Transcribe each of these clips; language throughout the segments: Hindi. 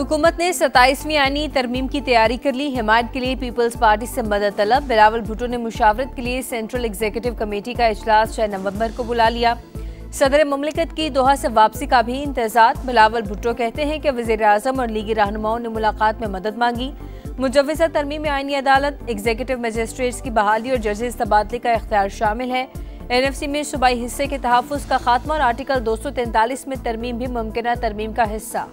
हुकूमत ने 27वीं आईनी तरमीम की तैयारी कर ली। हिमायत के लिए पीपल्स पार्टी से मदद तलब। बिलावल भुट्टो ने मुशावरत के लिए सेंट्रल एग्जीक्यूटिव कमेटी का इजलास 6 नवंबर को बुला लिया। सदर मुमलिकत की दोहा से वापसी का भी इंतजार। बिलावल भुट्टो कहते हैं कि वज़ीर आज़म और लीगी रहनुमाओं ने मुलाकात में मदद मांगी। मुजव्वज़ा तरमीम में आईनी अदालत, एग्जीक्यूटिव मजिस्ट्रेट्स की बहाली और जजेस तबादले का इख्तियार शामिल है। NFC में सूबाई हिस्से के तहफ़्फ़ुज़ का खात्मा और आर्टिकल 243 में तरमीम भी मुमकिना तरमीम का हिस्सा।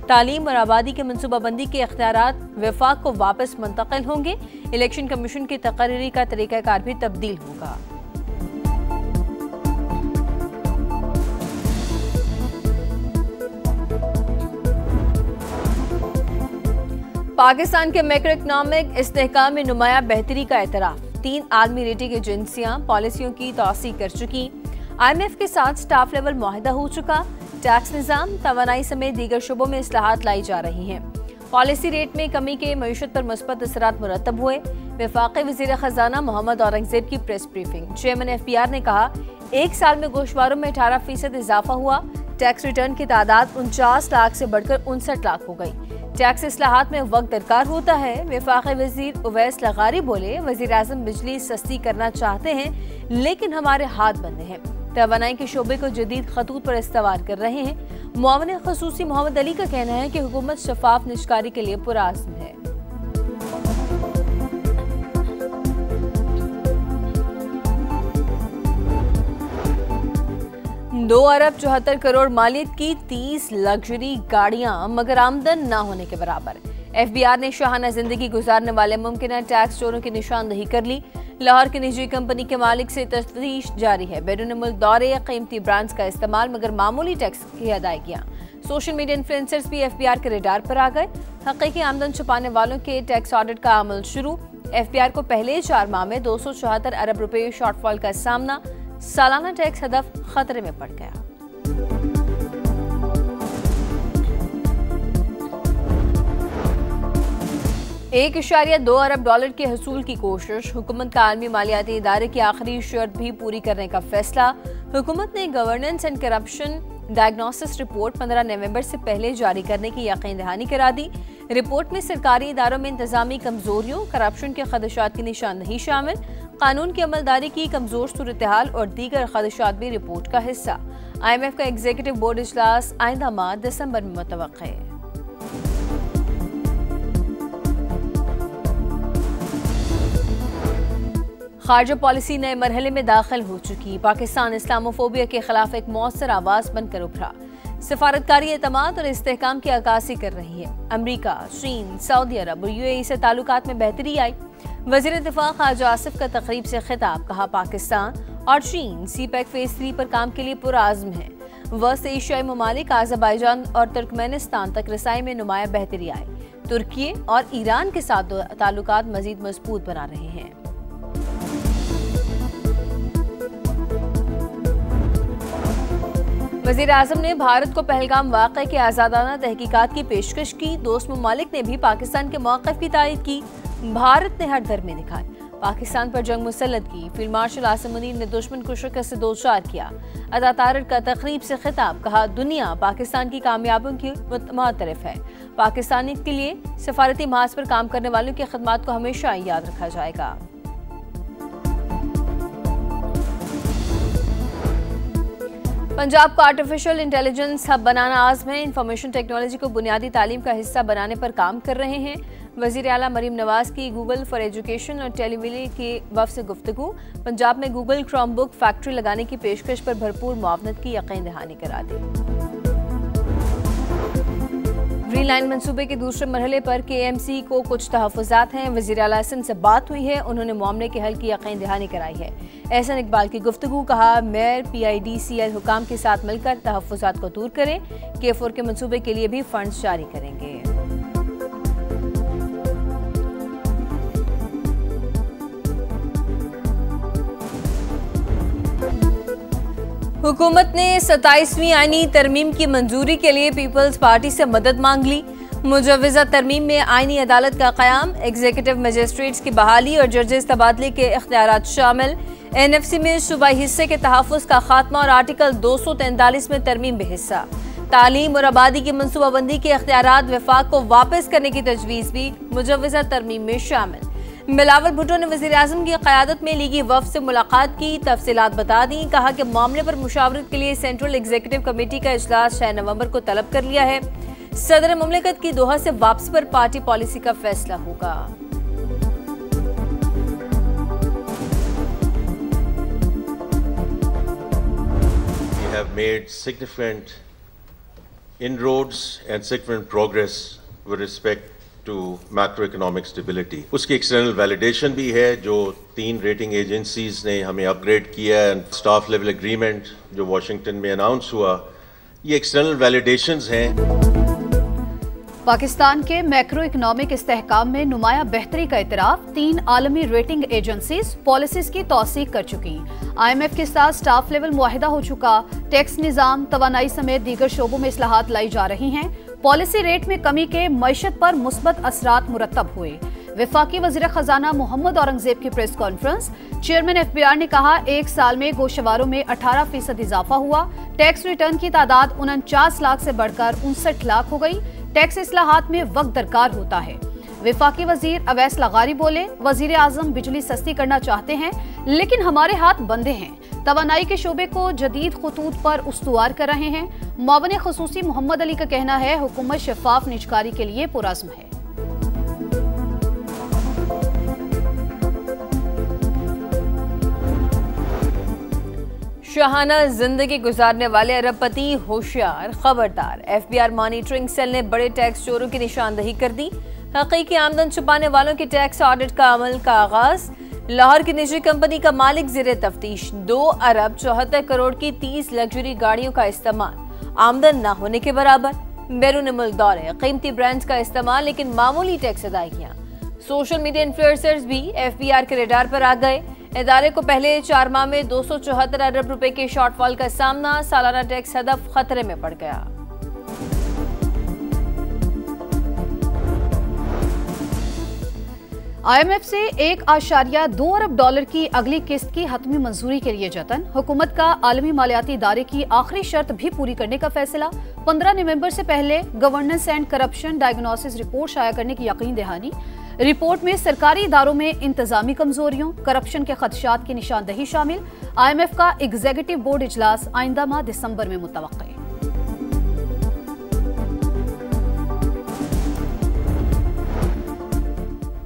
तालीम और आबादी के मनसूबाबंदी के इख्तियारात वफाक को वापस मुंतकिल होंगे। इलेक्शन कमीशन की तकरीरी का तरीक़ाकार भी तब्दील होगा। पाकिस्तान के मैक्रो इकनॉमिक इस्तेहकाम में नुमाया बेहतरी का एतराफ़। 3 आलमी रेटिंग एजेंसियां पॉलिसियों की तौसी कर चुकी। IMF के साथ स्टाफ लेवल मुआहिदा हो चुका। टैक्स निज़ाम, तवानाई समेत दीगर शुबों में इस्लाहात लाई जा रही हैं। पॉलिसी रेट में कमी के मईशत पर मुस्बत असरात मुरतब हुए। वफाकी वज़ीर ख़जाना मोहम्मद औरंगज़ेब की प्रेस ब्रीफिंग। चेयरमैन FBR ने कहा, 1 साल में गोशवारों में 18% इजाफा हुआ। टैक्स रिटर्न की तादाद 49 लाख से बढ़कर 59 लाख हो गई। टैक्स इस्लाहात में वक्त दरकार होता है। वफाकी वज़ीर उवैस लगारी बोले, वज़ीर आज़म बिजली सस्ती करना चाहते हैं लेकिन हमारे हाथ बंधे हैं। तवानाई के शोबे को जदीद खतूत पर इस्तवार कर रहे हैं। मुआविन ख़ुसूसी मोहम्मद अली का कहना है कि हुकूमत शफाफ निष्कारी के लिए पुरआज़्म है। $2.74 करोड़ मालियत की 30 लग्जरी गाड़ियां मगर आमदन न होने के बराबर। FBR ने शाहाना जिंदगी गुजारने वाले मुमकिन टैक्स चोरों की निशानदही कर ली। लाहौर की निजी कंपनी के मालिक से तफ्तीश जारी है। बैरून मुल्क दौरे, कीमती ब्रांड्स का इस्तेमाल मगर मामूली टैक्स की अदायगियां। सोशल मीडिया इन्फ्लुएंसर्स भी FBR के रडार पर आ गए। हकीकी आमदन छुपाने वालों के टैक्स ऑडिट का अमल शुरू। FBR को पहले 4 माह में 274 अरब रुपए शॉर्टफॉल का सामना। सालाना टैक्स हदफ खतरे में पड़ गया। $1.2 अरब के हसूल की कोशिश। हुकूमत का आलमी मालियाती इदारे की आखिरी शर्त भी पूरी करने का फैसला। हुकूमत ने governance and corruption diagnosis report 15 नवंबर से पहले जारी करने की यकीन दहानी करा दी। रिपोर्ट में सरकारी इदारों में इंतजामी कमजोरियों, करप्शन के खदशात की निशानदही शामिल, कानून की अमलदारी की कमजोर सूरत हाल और दीगर खदशात भी रिपोर्ट का हिस्सा। IMF का एग्जीक्यूटिव बोर्ड इजलास आइंदा माह दिसंबर में मुतवक्किल है। खारजा पॉलिसी नए मरहले में दाखिल हो चुकी। पाकिस्तान इस्लामोफोबिया के खिलाफ एक मौसर आवाज बनकर उभरा। सफारतकारी एतमाद और इस्तेहकाम की अक्कासी कर रही है। अमरीका, चीन, सऊदी अरब और UAE से ताल्लुकात में बेहतरी आई। वज़ीर दिफा ख्वाजा आसिफ का तकरीब से खिताब। कहा, पाकिस्तान और चीन CPEC फेज 3 पर काम के लिए पुरआज़्म है। वस्त एशियाई ममालिक अज़रबैजान और तुर्कमेनिस्तान तक रसाई में नुमाया बेहतरी आई। तुर्की और ईरान के साथ ताल्लुकात मजीद मजबूत बना रहे हैं। वज़ीर आज़म ने भारत को पहलगाम वाक़े के आज़ादाना तहकीकात की पेशकश की। दोस्त ममालिक ने भी पाकिस्तान के मौक़िफ़ की तायद की। भारत ने हर धर्म दिखाई, पाकिस्तान पर जंग मुसल्लत की। फील्ड मार्शल आसिम मुनीर ने दुश्मन को शिकस्त से दोचार किया। अदातारट का तकरीब से खिताब। कहा, दुनिया पाकिस्तान की कामयाबियों की मुतमअतरिफ है। पाकिस्तान के लिए सफारती महाज पर काम करने वालों की खदमात को हमेशा याद रखा जाएगा। पंजाब को आर्टिफिशियल इंटेलिजेंस हब बनाना आज़म है। इंफॉर्मेशन टेक्नोलॉजी को बुनियादी तालीम का हिस्सा बनाने पर काम कर रहे हैं। वज़ीर आला मरीम नवाज की गूगल फॉर एजुकेशन और टेलीविली के वफ़द से गुफ्तगू। पंजाब में गूगल क्रोम बुक फैक्ट्री लगाने की पेशकश पर भरपूर मुआवनत की यकीन दहानी करा दी। ग्रीन लाइन मंसूबे के दूसरे मरहले पर KMC को कुछ तहफ़्फ़ुज़ात हैं। वज़ीर आला हसन से बात हुई है, उन्होंने मामले के हल की यकीन दहानी कराई है। एहसन इकबाल की गुफ्तगू। कहा, मेयर PIDCL हुकाम के साथ मिलकर तहफ़्फ़ुज़ात को दूर करें। K4 के मंसूबे के लिए भी फंड्स जारी करेंगे। हुकूमत ने 27वीं आईनी तरमीम की मंजूरी के लिए पीपल्स पार्टी से मदद मांग ली। मुजव्वज़ा तरमीम में आईनी अदालत का क़याम, एग्जीक्यूटिव मजिस्ट्रेट्स की बहाली और जजेस तबादले के इख्तियारात शामिल। NFC में सूबाई हिस्से के तहफ़्फ़ुज़ का खात्मा और आर्टिकल 243 में तरमीम भी हिस्सा। तालीम और आबादी की मनसूबाबंदी के इख्तियारात वफाक को वापस करने की तजवीज़ भी मुजव्वज़ा तरमीम में शामिल। बिलावल भुट्टो ने वज़ीर-ए-आज़म की क़यादत में लीगी वफ़द से मुलाकात की तफसीलात बता दी। कहा कि मामले पर मुशावरत के लिए सेंट्रल एग्जीक्यूटिव कमेटी का इजलास 6 नवंबर को तलब कर लिया है। सदर मुमलिकत की दोहा से वापसी पर पार्टी पॉलिसी का फैसला होगा। We have made significant inroads and significant progress with respect to macroeconomic stability. उसकी एक्सटर्नल वैलिडेशन भी है जो 3 रेटिंग एजेंसीज ने हमें अपग्रेड किया है। स्टाफ लेवल एग्रीमेंट जो वॉशिंगटन में अनाउंस हुआ, ये एक्सटर्नल वैलिडेशंस हैं। पाकिस्तान के मैक्रो इकनॉमिक इस्तेहकाम में नुमाया बेहतरी का इतराफ। 3 आलमी रेटिंग एजेंसीज पॉलिसीज की तौसीक कर चुकी। IMF के साथ स्टाफ लेवल मुआहिदा हो चुका। टैक्स निज़ाम, तवानाई समेत दीगर शोबों में इस्लाहात लाई जा रही हैं। पॉलिसी रेट में कमी के मईशत पर मुस्बत असरात मुरतब हुए। वफाकी वज़ीर खजाना मोहम्मद औरंगजेब की प्रेस कॉन्फ्रेंस। चेयरमैन FBR ने कहा 1 साल में गोशवारों में 18% इजाफा हुआ। टैक्स रिटर्न की तादाद 49 लाख से बढ़कर 59 लाख हो गई। टैक्स इस्लाहात में वक्त दरकार होता है। वफाकी वजीर अवैस लगारी बोले, वजीर आजम बिजली सस्ती करना चाहते हैं लेकिन हमारे हाथ बंधे हैं। तवानाई के शोबे को जदीद खतूत पर उस्तुवार कर रहे हैं। मुआविन खसूसी मोहम्मद अली का कहना है हुकूमत शफाफ निजकारी के लिए पुरअज़्म है। शाहाना जिंदगी गुजारने वाले अरबपति होशियार, खबरदार। FBR मॉनिटरिंग सेल ने बड़े टैक्स चोरों की निशानदही कर दी। हकीकी आमदन छुपाने वालों के टैक्स ऑडिट का अमल का आगाज। लाहौर की निजी कंपनी का मालिक ज़ेरे तफ्तीश। 2 अरब 74 करोड़ की 30 लग्जरी गाड़ियों का इस्तेमाल आमदन न होने के बराबर। बैरून मुल्क दौरे, कीमती ब्रांड्स का इस्तेमाल लेकिन मामूली टैक्स अदायगियां। सोशल मीडिया इन्फ्लुएंसर्स भी FBR के रडार पर आ गए। इदारे को पहले 4 माह में 274 अरब रुपए के शॉर्टफॉल का सामना। सालाना टैक्स हदफ खतरे में पड़ गया। IMF से $1.2 अरब की अगली किस्त की हतमी मंजूरी के लिए जतन। हुकूमत का आलमी मालियाती इदारे की आखिरी शर्त भी पूरी करने का फैसला। 15 नवंबर से पहले governance and corruption diagnosis report शाया करने की यकीन दहानी। रिपोर्ट में सरकारी इदारों में इंतजामी कमजोरियों, करप्शन के खदशात की निशानदही शामिल। IMF का एग्जीक्यूटिव बोर्ड इजलास आइंदा माह दिसंबर में मुतवक्किल।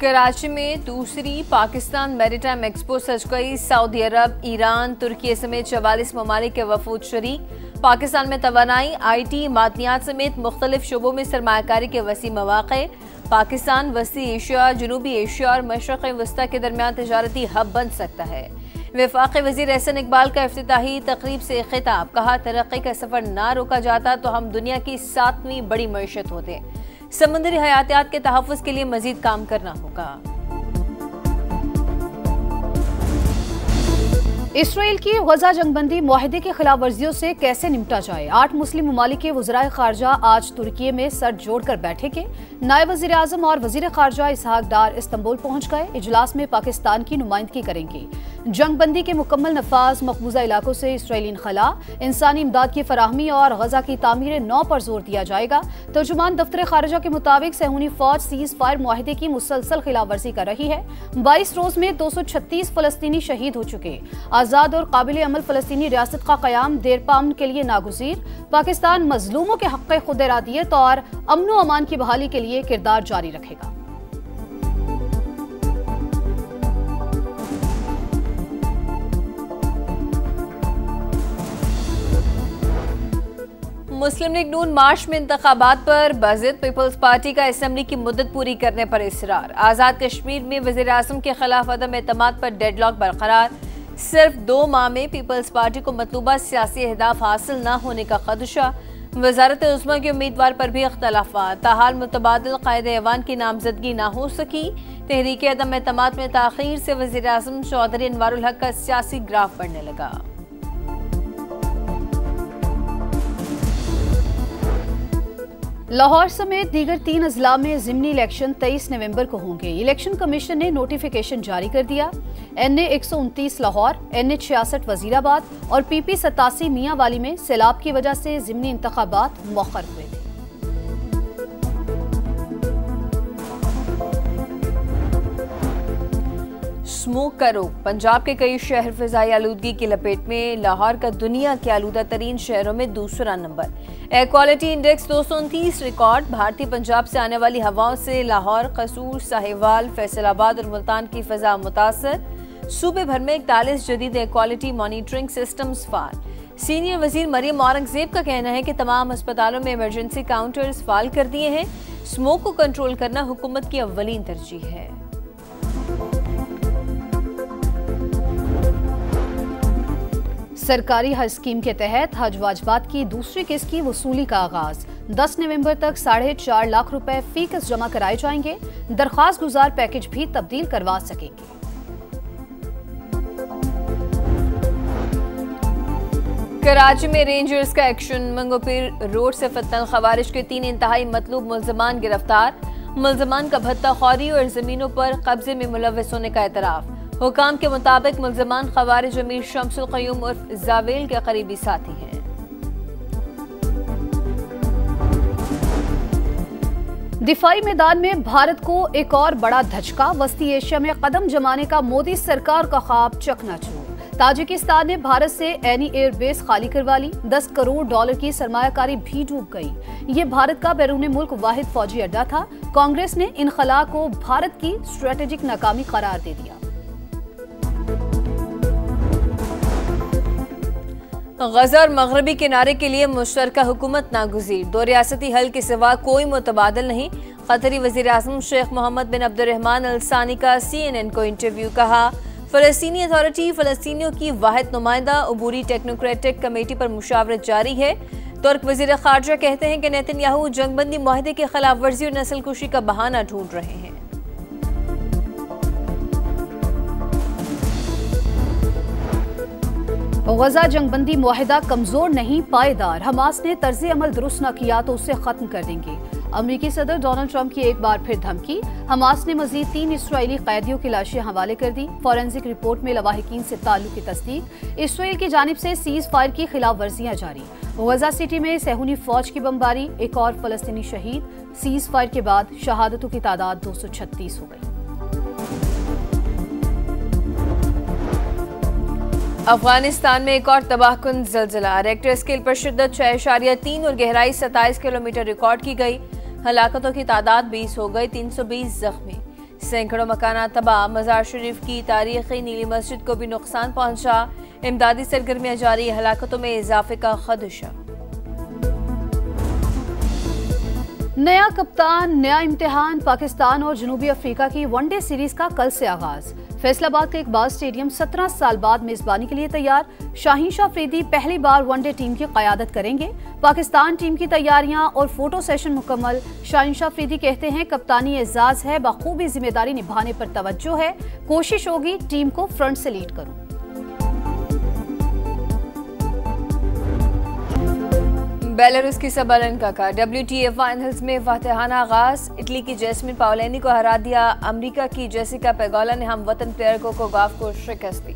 कराची में दूसरी पाकिस्तान मैरीटाइम एक्सपो सज गई। सऊदी अरब, ईरान, तुर्की समेत 44 ममालिक के वफूद शरीक। पाकिस्तान में तवानाई, IT, मादनियात समेत मुख्तलिफ शोबों में सरमायाकारी के वसी मौक़े। पाकिस्तान वसी एशिया, जनूबी एशिया और मशरक़ वस्ता के दरमियान तजारती हब बन सकता है। वफाकी वज़ीर एहसन इकबाल का इफ्तिताही तकरीब से खिताब। कहा तरक्की का सफर ना रोका जाता तो हम दुनिया की 7वीं बड़ी मईशत होते। समुद्री हयातियात के तहफ़्फ़ुज़ के लिए मजीद काम करना होगा। इसराइल की गजा जंगबंदी मुआहिदे की खिलाफ वर्जियों से कैसे निपटा जाए। 8 मुस्लिम ममालिक के वज़राए खारजा आज तुर्की में सर जोड़कर बैठेंगे। नायब वज़ीर आज़म और वज़ीर खारजा इसहाक डार इस्तांबुल पहुंच गए। इजलास में पाकिस्तान की नुमाइंदगी करेंगे। जंगबंदी के मुकम्मल नफाज, मकबूजा इलाकों से इसराइली इनखला, इंसानी इमदाद की फराहमी और गजा की तामीर 9 पर जोर दिया जाएगा। तर्जुमान दफ्तर खारजा के मुताबिक सहूनी फौज सीज फायर मुआहिदे की मुसलसल खिलाफ वर्जी कर रही है। 22 रोज में 236 फलस्तीनी शहीद हो चुके। आजाद और काबिल अमल फलस्तीनी रियासत का कयाम देरपाम के लिए नागुज़ीर। पाकिस्तान मजलूमों के हक़ खुद इरादियत और अमन व अमान की बहाली के लिए किरदार जारी रखेगा। मुस्लिम लीग नून मार्च में इंतखाबात पर बज़िद। पीपल्स पार्टी का असेंबली की मुद्दत पूरी करने पर इसरार। आज़ाद कश्मीर में वज़ीर आज़म के खिलाफ अदम एतमाद पर डेडलॉक बरकरार। सिर्फ 2 माह में पीपल्स पार्टी को मतलूबा सियासी अहदाफ हासिल न होने का खदशा। वज़ारत उज़्मा के उम्मीदवार पर भी इख्तलाफात। ताहाल मुतबादिल कायदे ऐवान की नामजदगी न हो सकी। तहरीक अदम एतमाद में ताख़ीर से वज़ीर आज़म चौधरी अनवारुल हक का सियासी ग्राफ बढ़ने लगा। लाहौर समेत दीगर 3 अजला में ज़िमनी इलेक्शन 23 नवंबर को होंगे। इलेक्शन कमीशन ने नोटिफिकेशन जारी कर दिया। NA-129 लाहौर, NA-66 वजीराबाद और PP-87 मियांवाली में सैलाब की वजह से ज़िमनी इंतखाबात मौखर हुए थे। स्मोक का रोक। पंजाब के कई शहर फिजाई आलूदगी की लपेट में। लाहौर का दुनिया के आलूदा तरीन शहरों में दूसरा number. Air quality index 229 record. भारतीय पंजाब से आने वाली हवाओं से लाहौर, कसूर, साहिवाल, फैसलाबाद और मुल्तान की फिजा मुतासर। सूबे भर में 41 जदीद एयर क्वालिटी मॉनिटरिंग सिस्टम्स फाल। सीनियर वजीर मरियम औरंगजेब का कहना है कि तमाम अस्पतालों में इमरजेंसी काउंटर्स फाल कर दिए हैं। स्मोक को कंट्रोल करना हुकूमत की अव्वलीन तरजीह है। सरकारी हज स्कीम के तहत हज वाजबात की दूसरी किस्त की वसूली का आगाज। 10 नवंबर तक 4.5 लाख रुपए फी किस्त जमा कराए जाएंगे। दरख्वास्त गुजार पैकेज भी तब्दील करवा सकेंगे। कराची में रेंजर्स का एक्शन। मंगोपीर रोड से फतन खवारिज के 3 इंतहाई मतलूब मुल्जमान गिरफ्तार। मुल्जमान का भत्ता खौरी और जमीनों पर कब्जे में मुलव्वस होने का एतराफ। हुकाम के मुताबिक मुल्जमान खवारिज अमीर शम्सुल क़य्यूम उर्फ जावेल के करीबी साथी हैं। दिफाई मैदान में भारत को एक और बड़ा धचका। वस्ती एशिया में कदम जमाने का मोदी सरकार का ख्वाब चकनाचूर। ताजिकिस्तान ने भारत से एनी एयरबेस खाली करवा ली। $10 करोड़ की सरमायाकारी भी डूब गई। ये भारत का बैरून मुल्क वाहिद फौजी अड्डा था। कांग्रेस ने इनखला को भारत की स्ट्रेटेजिक नाकामी करार दे दिया। गजा और मगरबी किनारे के लिए मुश्तरका हुकूमत नागुज़ीर। 2 रियासती हल के सिवा कोई मुतबादल नहीं। कतरी वज़ीर आज़म शेख मोहम्मद बिन अब्दुर्रहमान अल सानी का CNN को इंटरव्यू। कहा, फ़लस्तीनी अथॉरिटी फ़लस्तीनियों की वाहिद नुमाइंदा अबूरी टेक्नोक्रेटिक कमेटी पर मुशावरत जारी है। तुर्क वज़ीर ख़ारजा कहते हैं कि नेतन्याहू जंगबंदी मुआहदे के खिलाफ वर्जी और नस्ल कुशी का बहाना ढूंढ रहे हैं। गजा जंगबंदी मुआहिदा कमजोर नहीं, पायदार। हमास ने तर्ज अमल दुरुस्त न किया तो उसे खत्म कर देंगे। अमेरिकी सदर डोनाल्ड ट्रंप की एक बार फिर धमकी। हमास ने मजीद 3 इसराइली कैदियों की लाशें हवाले कर दी। फॉरेंसिक रिपोर्ट में लवाहिकीन से ताल्लुक की तस्दीक। इसराइल की जानिब से सीज फायर की खिलाफ वर्जियां जारी। गजा सिटी में सहूनी फौज की बमबारी। एक और फलस्तीनी शहीद। सीज फायर के बाद शहादतों की तादाद 236 हो गई। अफगानिस्तान में एक और तबाहकुन ज़लज़ला। रेक्टर स्केल पर शिद्दत 6.3 और गहराई 27 किलोमीटर रिकॉर्ड की गई। हलाकतों की तादाद 20 हो गई, 320 जख्मी। सैकड़ों मकाना तबाह। मज़ार शरीफ की तारीखी नीली मस्जिद को भी नुकसान पहुंचा। इमदादी सरगर्मियां जारी। हलाकतों में इजाफे का खदशा। नया कप्तान, नया इम्तिहान। पाकिस्तान और जनूबी अफ्रीका की वनडे सीरीज का कल से आगाज। फैसलाबाद के इकबाल स्टेडियम 17 साल बाद मेजबानी के लिए तैयार। शाहीन शाह अफरीदी पहली बार वनडे टीम की क़यादत करेंगे। पाकिस्तान टीम की तैयारियां और फोटो सेशन मुकम्मल। शाहीन शाह अफरीदी कहते हैं, कप्तानी एजाज है, बखूबी जिम्मेदारी निभाने पर तवज्जो है। कोशिश होगी टीम को फ्रंट से लीड करूं। बेलारूस की सबलेंका का WTA फाइनल्स में फातिहाना आगाज। इटली की जैस्मिन पाओलेनी को हरा दिया। अमेरिका की जेसिका पेगोला ने हम वतन प्लेयर कोको गॉफ को शिकस्त दी।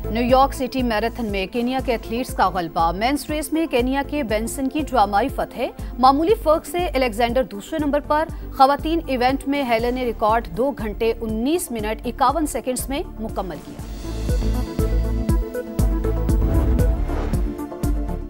न्यूयॉर्क सिटी मैराथन में केनिया के एथलीट्स का गलबा। मेंस रेस में केनिया के बेंसन की ड्रामाई फतह। मामूली फर्क से अलेक्जेंडर दूसरे नंबर पर। खवातीन इवेंट में हेलन ने रिकॉर्ड 2 घंटे 19 मिनट 51 सेकंड्स में मुकम्मल किया।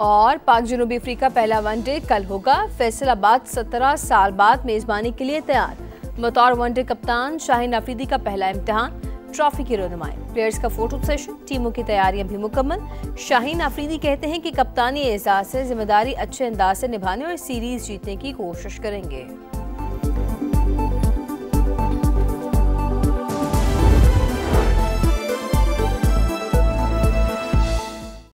और पाक जनूबी अफ्रीका पहला वनडे कल होगा। फैसलाबाद 17 साल बाद मेजबानी के लिए तैयार। बतौर वनडे कप्तान शाहीन अफरीदी का पहला इम्तिहान। ट्रॉफी की रोनुमाई। प्लेयर्स का फोटो सेशन। टीमों की तैयारियां भी मुकम्मल। शाहीन अफरीदी कहते हैं कि कप्तानी एजाज से जिम्मेदारी अच्छे अंदाज से निभाने और सीरीज जीतने की कोशिश करेंगे।